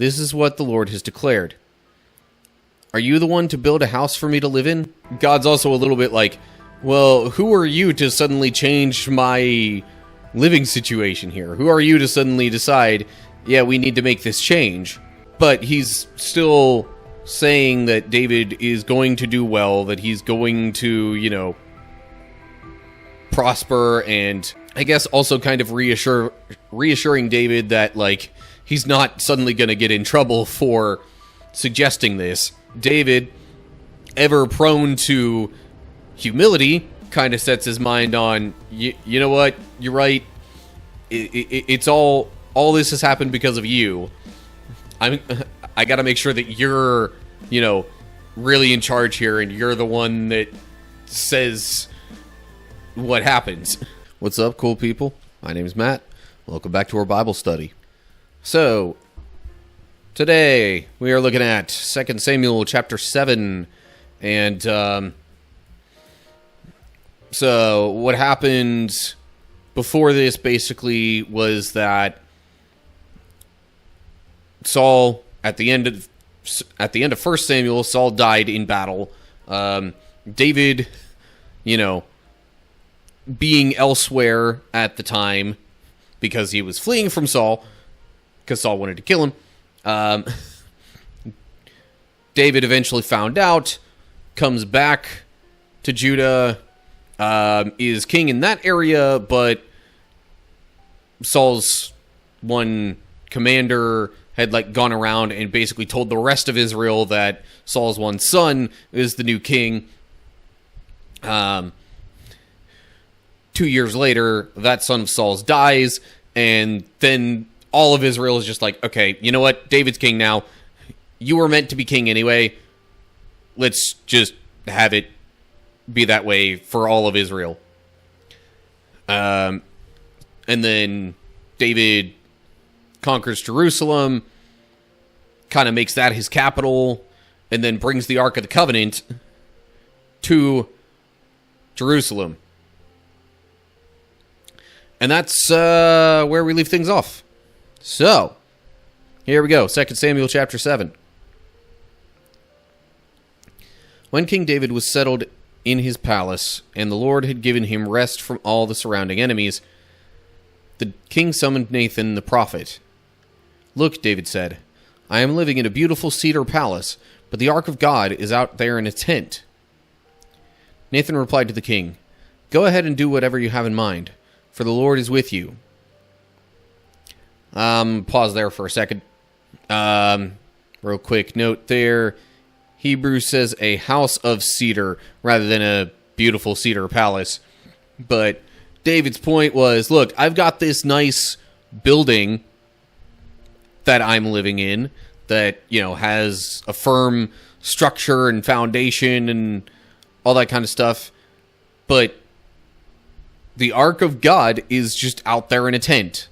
This is what the Lord has declared. Are you the one to build a house for me to live in? God's also a little bit like, well, who are you to suddenly change my living situation here? Who are you to suddenly decide, yeah, we need to make this change? But he's still saying that David is going to do well, that he's going to, prosper, and I guess also kind of reassuring David that, like, he's not suddenly going to get in trouble for suggesting this. David, ever prone to humility, kind of sets his mind on, you know what, you're right, it's all this has happened because of you. I gotta make sure that you're, really in charge here, and you're the one that says what happens. What's up, cool people? My name's Matt. Welcome back to our Bible study. So, today we are looking at 2 Samuel chapter 7, and so what happened before this basically was that Saul, at the end of 1 Samuel, Saul died in battle. David, being elsewhere at the time because he was fleeing from Saul, because Saul wanted to kill him. David eventually found out, comes back to Judah, is king in that area, but Saul's one commander had gone around and basically told the rest of Israel that Saul's one son is the new king. 2 years later, that son of Saul's dies, and then all of Israel is just like, okay, you know what? David's king now. You were meant to be king anyway. Let's just have it be that way for all of Israel. And then David conquers Jerusalem, kind of makes that his capital, and then brings the Ark of the Covenant to Jerusalem. And that's where we leave things off. So, here we go, 2 Samuel chapter 7. When King David was settled in his palace, and the Lord had given him rest from all the surrounding enemies, the king summoned Nathan the prophet. "Look," David said, "I am living in a beautiful cedar palace, but the ark of God is out there in a tent." Nathan replied to the king, "Go ahead and do whatever you have in mind, for the Lord is with you." Pause there for a second. Real quick note there. Hebrew says a house of cedar rather than a beautiful cedar palace. But David's point was, look, I've got this nice building that I'm living in that, has a firm structure and foundation and all that kind of stuff. But the Ark of God is just out there in a tent.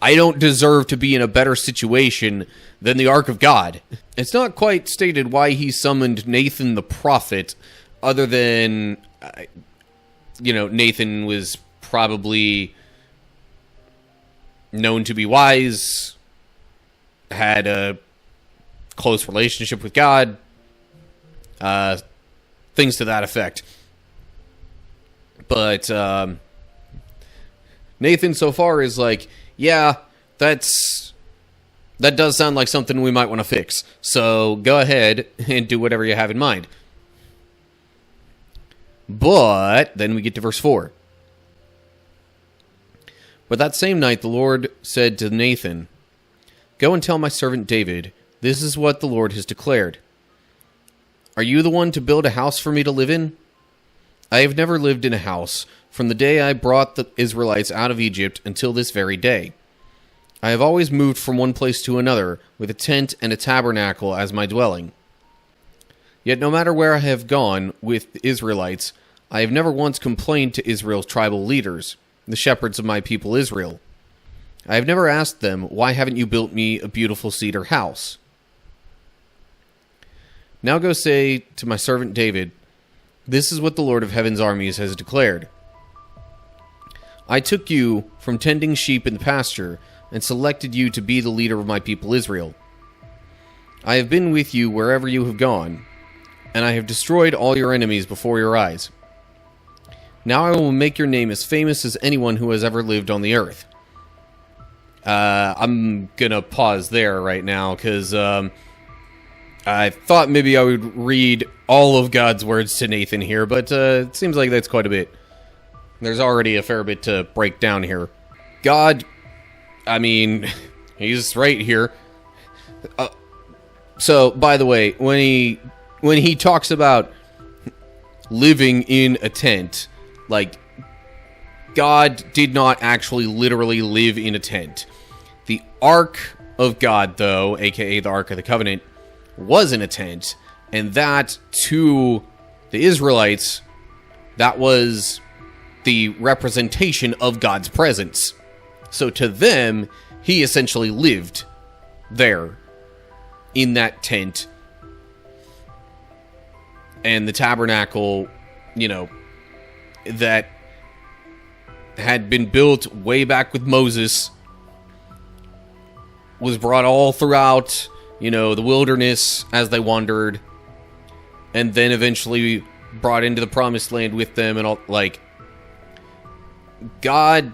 I don't deserve to be in a better situation than the Ark of God. It's not quite stated why he summoned Nathan the prophet, other than, Nathan was probably known to be wise, had a close relationship with God, things to that effect. But Nathan so far is like, yeah, that does sound like something we might want to fix. So go ahead and do whatever you have in mind. But then we get to verse 4. But that same night the Lord said to Nathan, "Go and tell my servant David, this is what the Lord has declared. Are you the one to build a house for me to live in? I have never lived in a house from the day I brought the Israelites out of Egypt until this very day. I have always moved from one place to another with a tent and a tabernacle as my dwelling. Yet no matter where I have gone with the Israelites, I have never once complained to Israel's tribal leaders, the shepherds of my people Israel. I have never asked them, why haven't you built me a beautiful cedar house? Now go say to my servant David, this is what the Lord of Heaven's armies has declared. I took you from tending sheep in the pasture and selected you to be the leader of my people Israel. I have been with you wherever you have gone, and I have destroyed all your enemies before your eyes. Now I will make your name as famous as anyone who has ever lived on the earth. I'm gonna pause there right now, because I thought maybe I would read all of God's words to Nathan here, but it seems like that's quite a bit. There's already a fair bit to break down here. God, I mean, he's right here. So, by the way, when he talks about living in a tent, like, God did not actually literally live in a tent. The Ark of God, though, aka the Ark of the Covenant, was in a tent, and that, to the Israelites, that was the representation of God's presence. So to them, he essentially lived there, in that tent. And the tabernacle, you know, that had been built way back with Moses, was brought all throughout, you know, the wilderness as they wandered, and then eventually brought into the promised land with them, and all, like, God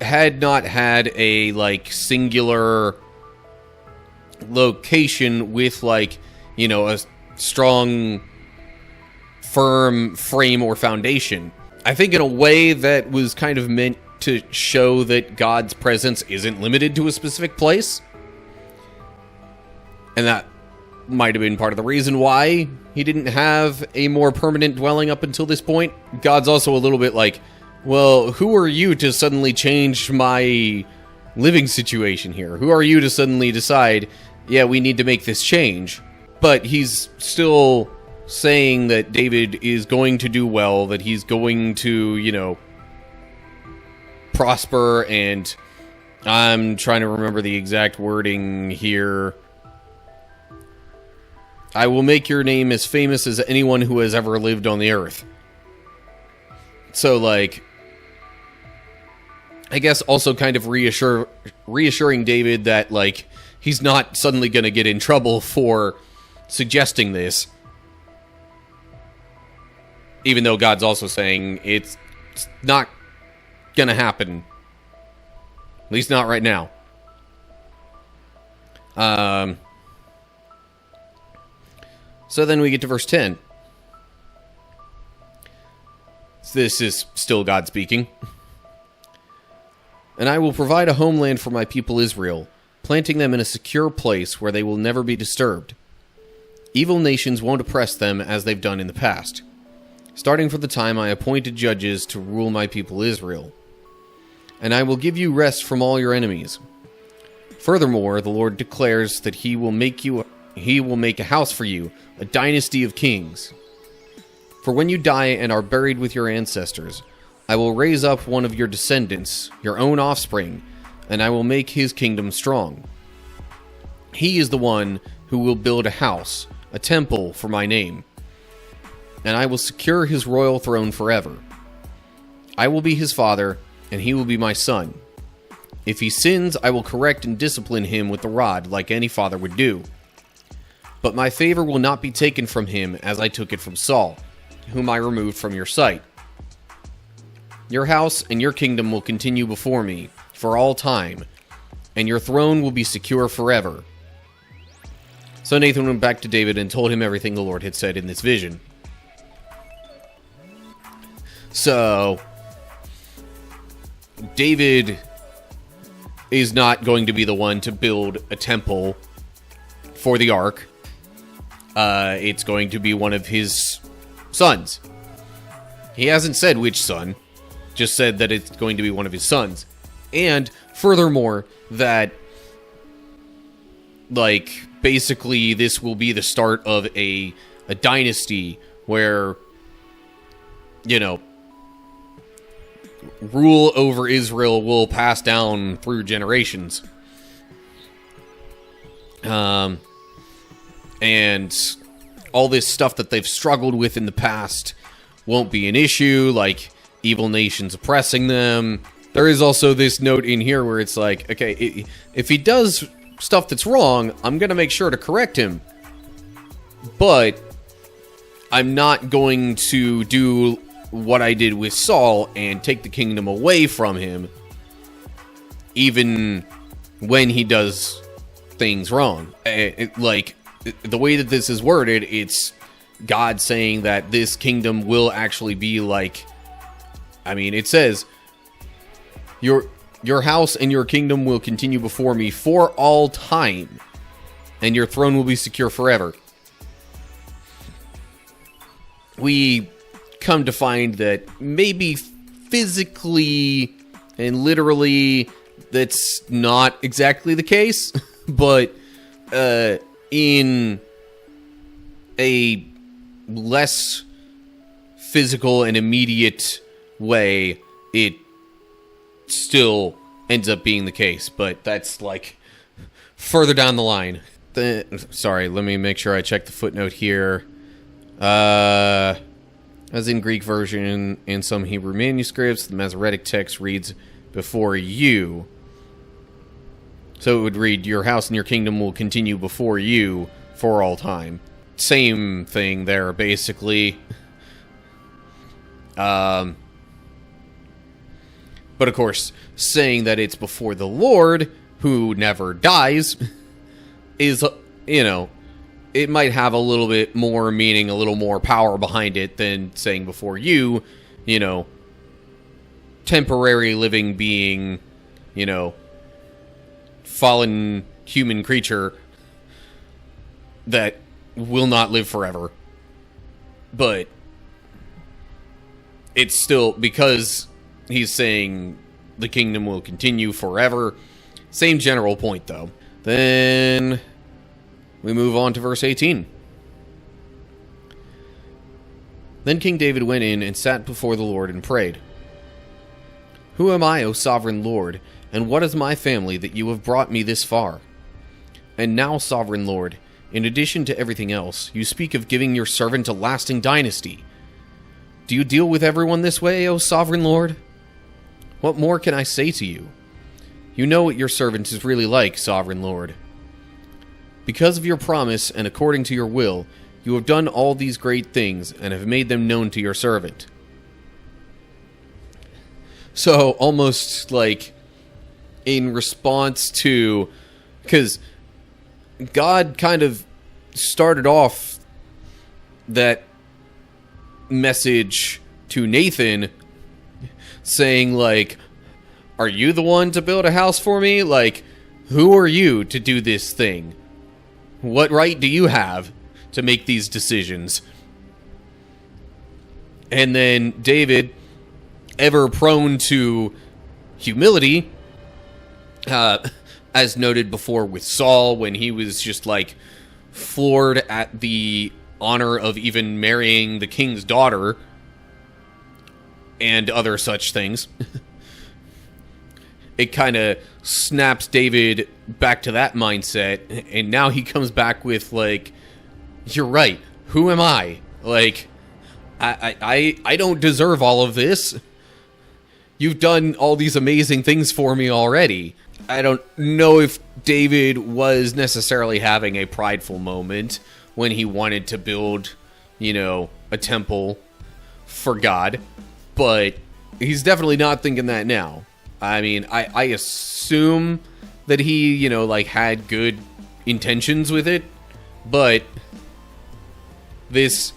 had not had a, like, singular location with, like, you know, a strong, firm frame or foundation. I think in a way that was kind of meant to show that God's presence isn't limited to a specific place. And that might have been part of the reason why he didn't have a more permanent dwelling up until this point. God's also a little bit like, well, who are you to suddenly change my living situation here? Who are you to suddenly decide, yeah, we need to make this change? But he's still saying that David is going to do well, that he's going to, you know, prosper, and I'm trying to remember the exact wording here. I will make your name as famous as anyone who has ever lived on the earth. So, like, I guess also kind of reassuring David that, like, he's not suddenly going to get in trouble for suggesting this. Even though God's also saying it's not going to happen. At least not right now. So then we get to verse 10. This is still God speaking. And I will provide a homeland for my people Israel, planting them in a secure place where they will never be disturbed. Evil nations won't oppress them as they've done in the past, starting from the time I appointed judges to rule my people Israel. And I will give you rest from all your enemies. Furthermore, the Lord declares that he will make a house for you, a dynasty of kings. For when you die and are buried with your ancestors, I will raise up one of your descendants, your own offspring, and I will make his kingdom strong. He is the one who will build a house, a temple for my name, and I will secure his royal throne forever. I will be his father, and he will be my son. If he sins, I will correct and discipline him with the rod like any father would do. But my favor will not be taken from him as I took it from Saul, whom I removed from your sight. Your house and your kingdom will continue before me for all time, and your throne will be secure forever. So Nathan went back to David and told him everything the Lord had said in this vision. So, David is not going to be the one to build a temple for the ark. It's going to be one of his sons. He hasn't said which son, just said that it's going to be one of his sons. And furthermore, that, like, basically this will be the start of a dynasty where, you know, rule over Israel will pass down through generations. And all this stuff that they've struggled with in the past won't be an issue, like evil nations oppressing them. There is also this note in here where it's like, okay, if he does stuff that's wrong, I'm going to make sure to correct him. But I'm not going to do what I did with Saul and take the kingdom away from him, even when he does things wrong. Like, the way that this is worded, it's God saying that this kingdom will actually be like, I mean, it says, your house and your kingdom will continue before me for all time, and your throne will be secure forever. We come to find that maybe physically and literally that's not exactly the case, but in a less physical and immediate way, it still ends up being the case. But that's like further down the line. Sorry, let me make sure I check the footnote here. As in Greek version, in some Hebrew manuscripts, the Masoretic text reads, before you. So it would read, your house and your kingdom will continue before you for all time. Same thing there, basically. But of course, saying that it's before the Lord, who never dies, is, you know, it might have a little bit more meaning, a little more power behind it than saying before you, you know, temporary living being, you know, fallen human creature that will not live forever. But it's still, because he's saying the kingdom will continue forever. Same general point, though. Then we move on to verse 18. Then King David went in and sat before the Lord and prayed. Who am I, O sovereign Lord, and what is my family that you have brought me this far? And now, sovereign Lord, in addition to everything else, you speak of giving your servant a lasting dynasty. Do you deal with everyone this way, O sovereign Lord? What more can I say to you? You know what your servant is really like, sovereign Lord. Because of your promise and according to your will, you have done all these great things and have made them known to your servant. So, almost like in response to, because God kind of started off that message to Nathan saying, like, are you the one to build a house for me? Like, who are you to do this thing? What right do you have to make these decisions? And then David, ever prone to humility, as noted before with Saul, when he was just like floored at the honor of even marrying the king's daughter and other such things. It kind of snaps David back to that mindset, and now he comes back with, like, you're right, who am I? Like, I don't deserve all of this. You've done all these amazing things for me already. I don't know if David was necessarily having a prideful moment when he wanted to build, you know, a temple for God, but he's definitely not thinking that now. I mean, I assume that he, you know, like, had good intentions with it, but this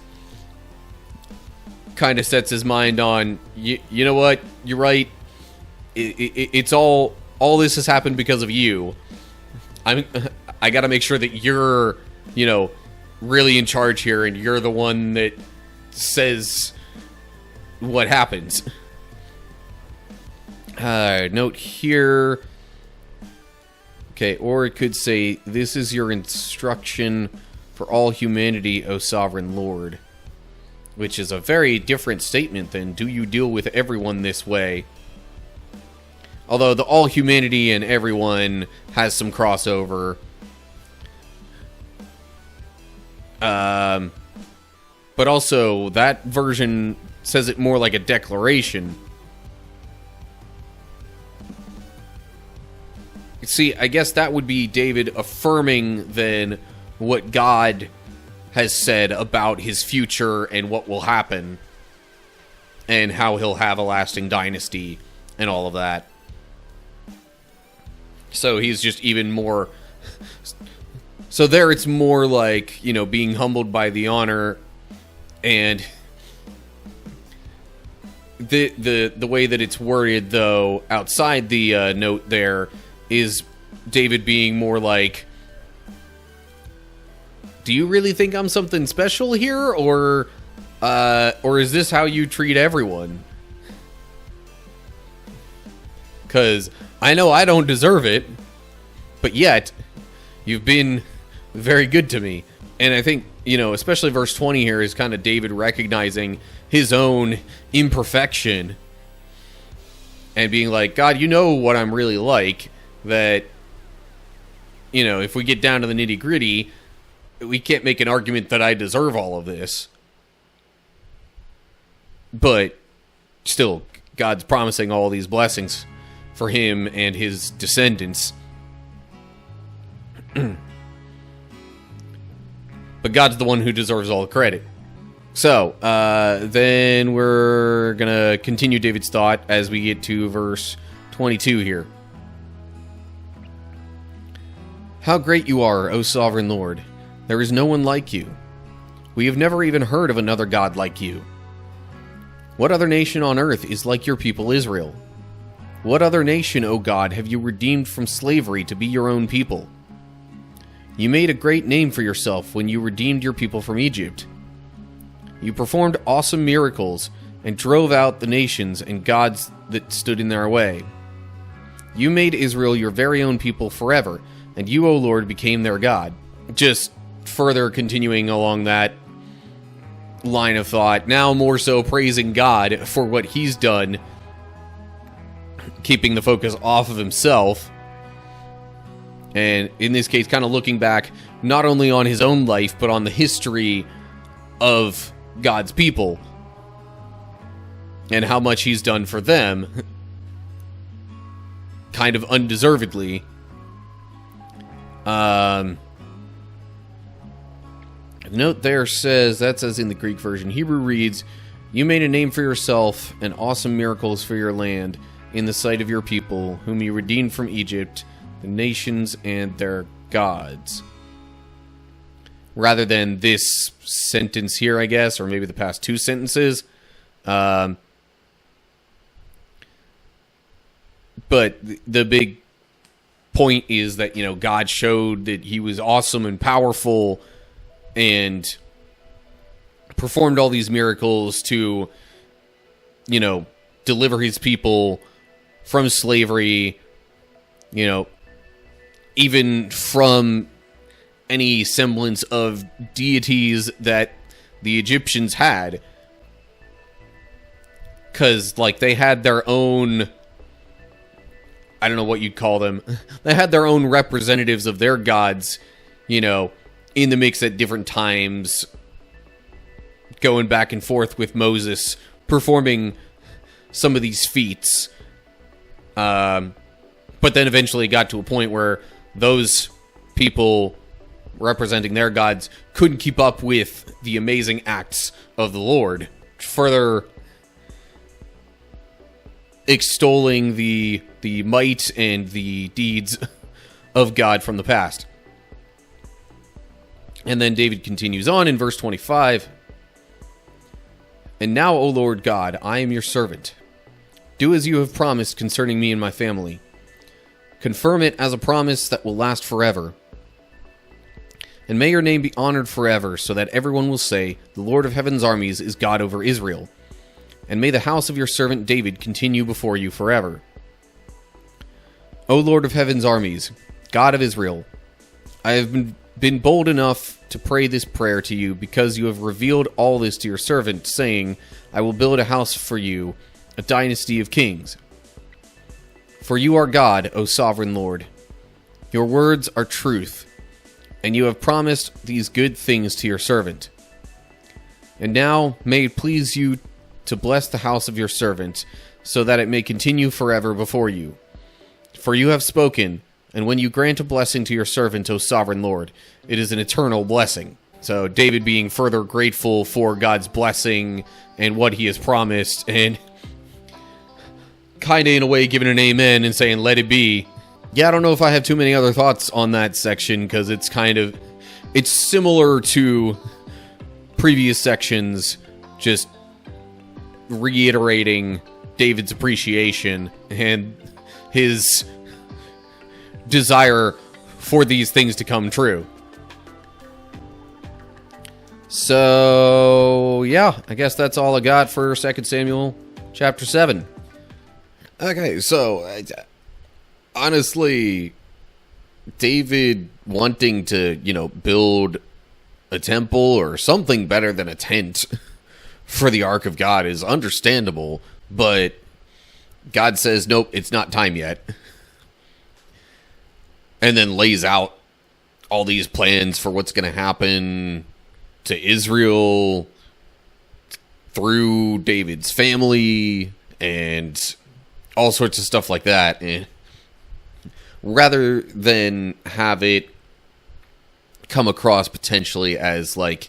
kind of sets his mind on, you know what, you're right, it's all this has happened because of you. I gotta make sure that you're, you know, really in charge here, and you're the one that says what happens. Note here. Okay, or it could say, this is your instruction for all humanity, O sovereign Lord. Which is a very different statement than, do you deal with everyone this way? Although the all humanity and everyone has some crossover. But also, that version says it more like a declaration. See, I guess that would be David affirming then what God has said about his future and what will happen and how he'll have a lasting dynasty and all of that. So he's just even more... So there it's more like, you know, being humbled by the honor, and the way that it's worded, though, outside the note there, is David being more like, do you really think I'm something special here, or is this how you treat everyone? Because I know I don't deserve it, but yet you've been very good to me. And I think, you know, especially verse 20 here is kind of David recognizing his own imperfection and being like, God, you know what I'm really like, that, you know, if we get down to the nitty gritty, we can't make an argument that I deserve all of this. But still, God's promising all these blessings for him and his descendants. But God's the one who deserves all the credit. So, then we're going to continue David's thought as we get to verse 22 here. How great you are, O sovereign Lord! There is no one like you. We have never even heard of another God like you. What other nation on earth is like your people Israel? What other nation, O God, have you redeemed from slavery to be your own people? You made a great name for yourself when you redeemed your people from Egypt. You performed awesome miracles and drove out the nations and gods that stood in their way. You made Israel your very own people forever, and you, O Lord, became their God. Just further continuing along that line of thought, now more so praising God for what he's done, keeping the focus off of himself. And in this case, kind of looking back not only on his own life, but on the history of God's people and how much he's done for them, kind of undeservedly. Note there says, that says in the Greek version, Hebrew reads, you made a name for yourself and awesome miracles for your land in the sight of your people, whom you redeemed from Egypt, the nations and their gods. Rather than this sentence here, I guess, or maybe the past two sentences. But the big point is that, you know, God showed that he was awesome and powerful and performed all these miracles to, you know, deliver his people from slavery, you know, even from any semblance of deities that the Egyptians had. Because, like, they had their own, I don't know what you'd call them. They had their own representatives of their gods, you know, in the mix at different times, going back and forth with Moses, performing some of these feats. But then eventually got to a point where those people representing their gods couldn't keep up with the amazing acts of the Lord, further extolling the might and the deeds of God from the past. And then David continues on in verse 25. And now, O Lord God, I am your servant. Do as you have promised concerning me and my family. Confirm it as a promise that will last forever. And may your name be honored forever, so that everyone will say, the Lord of heaven's armies is God over Israel. And may the house of your servant David continue before you forever. O Lord of heaven's armies, God of Israel, I have been bold enough to pray this prayer to you, because you have revealed all this to your servant, saying, I will build a house for you, a dynasty of kings. For you are God, O sovereign Lord. Your words are truth, and you have promised these good things to your servant. And now may it please you to bless the house of your servant, so that it may continue forever before you. For you have spoken, And when you grant a blessing to your servant, O sovereign Lord, it is an eternal blessing. So David being further grateful for God's blessing and what he has promised, and kind of in a way giving an amen and saying, let it be. Yeah, I don't know if I have too many other thoughts on that section, because it's it's similar to previous sections, just reiterating David's appreciation and his desire for these things to come true. So, yeah, I guess that's all I got for 2 Samuel chapter 7. Okay, so, honestly, David wanting to, build a temple or something better than a tent for the Ark of God is understandable, but God says, nope, it's not time yet. And then lays out all these plans for what's going to happen to Israel through David's family and all sorts of stuff like that. And rather than have it come across potentially as like,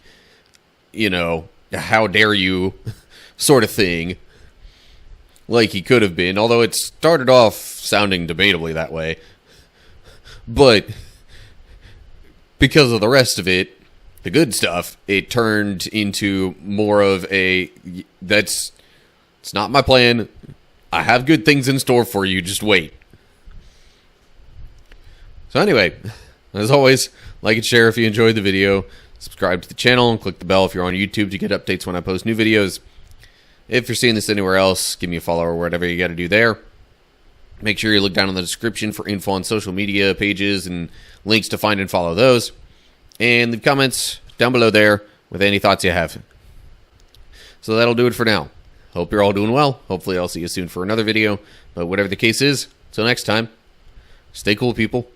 how dare you sort of thing, like he could have been, although it started off sounding debatably that way. But because of the rest of it, the good stuff, it turned into more of it's not my plan. I have good things in store for you, just wait. So anyway, as always, like and share if you enjoyed the video. Subscribe to the channel and click the bell if you're on YouTube to get updates when I post new videos. If you're seeing this anywhere else, give me a follow or whatever you got to do there. Make sure you look down in the description for info on social media pages and links to find and follow those. And leave comments down below there with any thoughts you have. So that'll do it for now. Hope you're all doing well. Hopefully I'll see you soon for another video. But whatever the case is, until next time, stay cool, people.